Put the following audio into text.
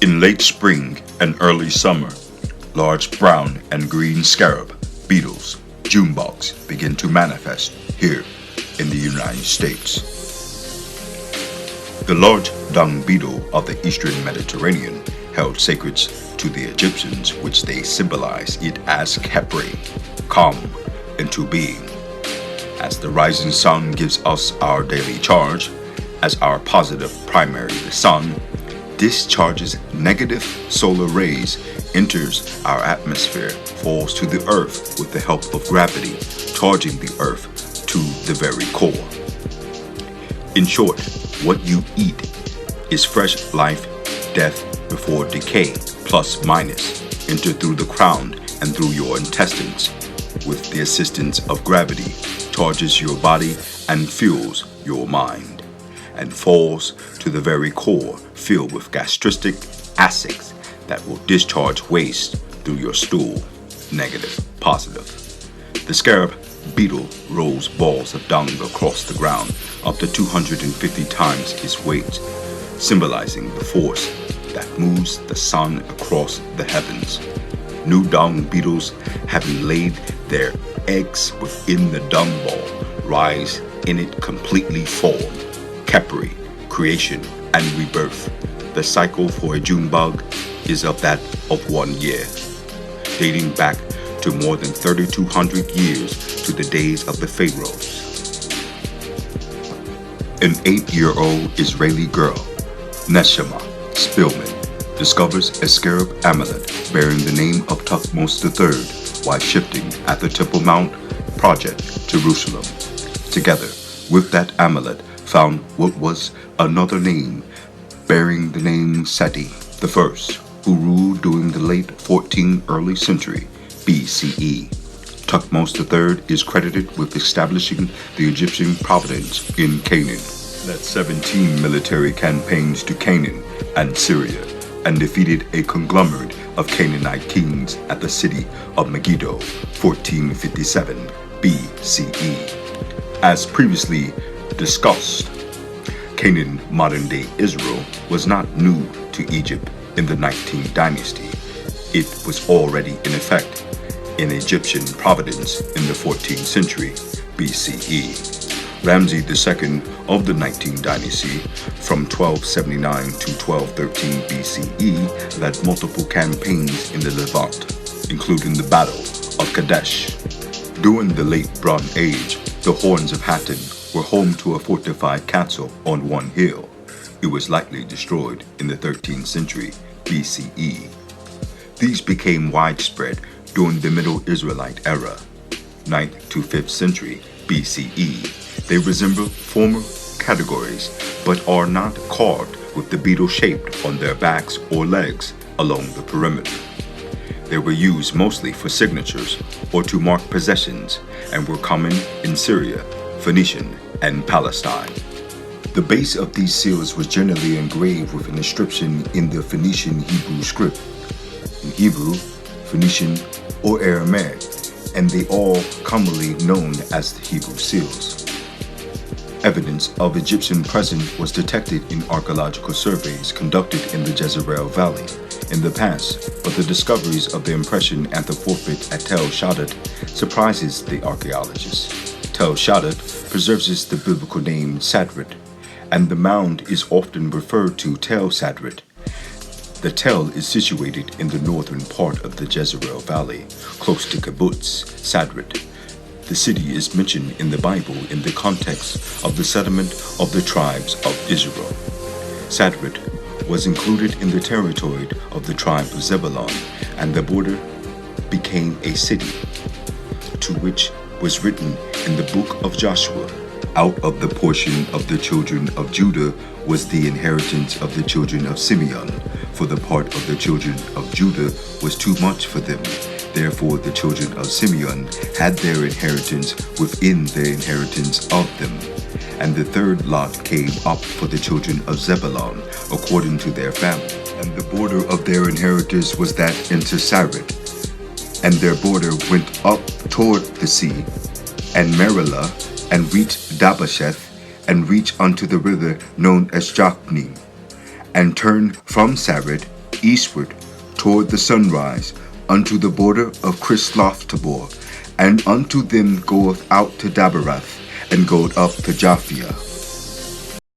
In late spring and early summer, large brown and green scarab, beetles, June bugs begin to manifest here in the United States. The large dung beetle of the eastern Mediterranean held sacred to the Egyptians, which they symbolized it as Khepri, come into being. As the rising sun gives us our daily charge, as our positive primary, the sun, discharges negative solar rays, enters our atmosphere, falls to the earth with the help of gravity, charging the earth to the very core. In short, what you eat is fresh life, death before decay, plus minus, enter through the crown and through your intestines. With the assistance of gravity, charges your body and fuels your mind, and falls to the very core, filled with gastric acids that will discharge waste through your stool, negative, positive. The scarab beetle rolls balls of dung across the ground up to 250 times its weight, symbolizing the force that moves the sun across the heavens. New dung beetles, having laid their eggs within the dung ball, rise in it completely formed. Khepri, creation and rebirth. The cycle for a June bug is of that of 1 year, dating back to more than 3,200 years to the days of the pharaohs. An 8-year-old Israeli girl, Neshama Spillman, discovers a scarab amulet bearing the name of Thutmose III while shifting at the Temple Mount project, Jerusalem. Together with that amulet, found what was another name bearing the name Seti I, who ruled during the late 14th early century BCE. Thutmose III is credited with establishing the Egyptian providence in Canaan, led 17 military campaigns to Canaan and Syria, and defeated a conglomerate of Canaanite kings at the city of Megiddo, 1457 BCE. As previously discussed, Canaan, modern-day Israel, was not new to Egypt in the 19th dynasty. It was already in effect in Egyptian providence in the 14th century BCE. Ramses II of the 19th dynasty, from 1279 to 1213 BCE, led multiple campaigns in the Levant, including the Battle of Kadesh. During the late Bronze Age, the Horns of Hattin were home to a fortified castle on one hill. It was likely destroyed in the 13th century BCE. These became widespread during the Middle Israelite era, 9th to 5th century BCE. They resemble former categories, but are not carved with the beetle shaped on their backs or legs along the perimeter. They were used mostly for signatures or to mark possessions, and were common in Syria, Phoenician, and Palestine. The base of these seals was generally engraved with an inscription in the Phoenician Hebrew script, in Hebrew, Phoenician, or Aramaic, and they all commonly known as the Hebrew seals. Evidence of Egyptian presence was detected in archaeological surveys conducted in the Jezreel Valley in the past, but the discoveries of the impression at the forfeit at Tel Shaddad surprises the archaeologists. Tel Shaddad preserves the biblical name Sadrid, and the mound is often referred to Tel Sadrid. The Tel is situated in the northern part of the Jezreel Valley, close to Kibbutz Sadrid. The city is mentioned in the Bible in the context of the settlement of the tribes of Israel. Sadrid was included in the territory of the tribe of Zebulun, and the border became a city, to which was written in the book of Joshua, out of the portion of the children of Judah was the inheritance of the children of Simeon, for the part of the children of Judah was too much for them. Therefore the children of Simeon had their inheritance within the inheritance of them. And the third lot came up for the children of Zebulun, according to their family. And the border of their inheritance was that into Sarid. And their border went up toward the sea, and Marilah, and reached Dabasheth, and reached unto the river known as Jokneam, and turned from Sarid eastward toward the sunrise, unto the border of Chrislophtabor, and unto them goeth out to Daberath, and goeth up to Japhia.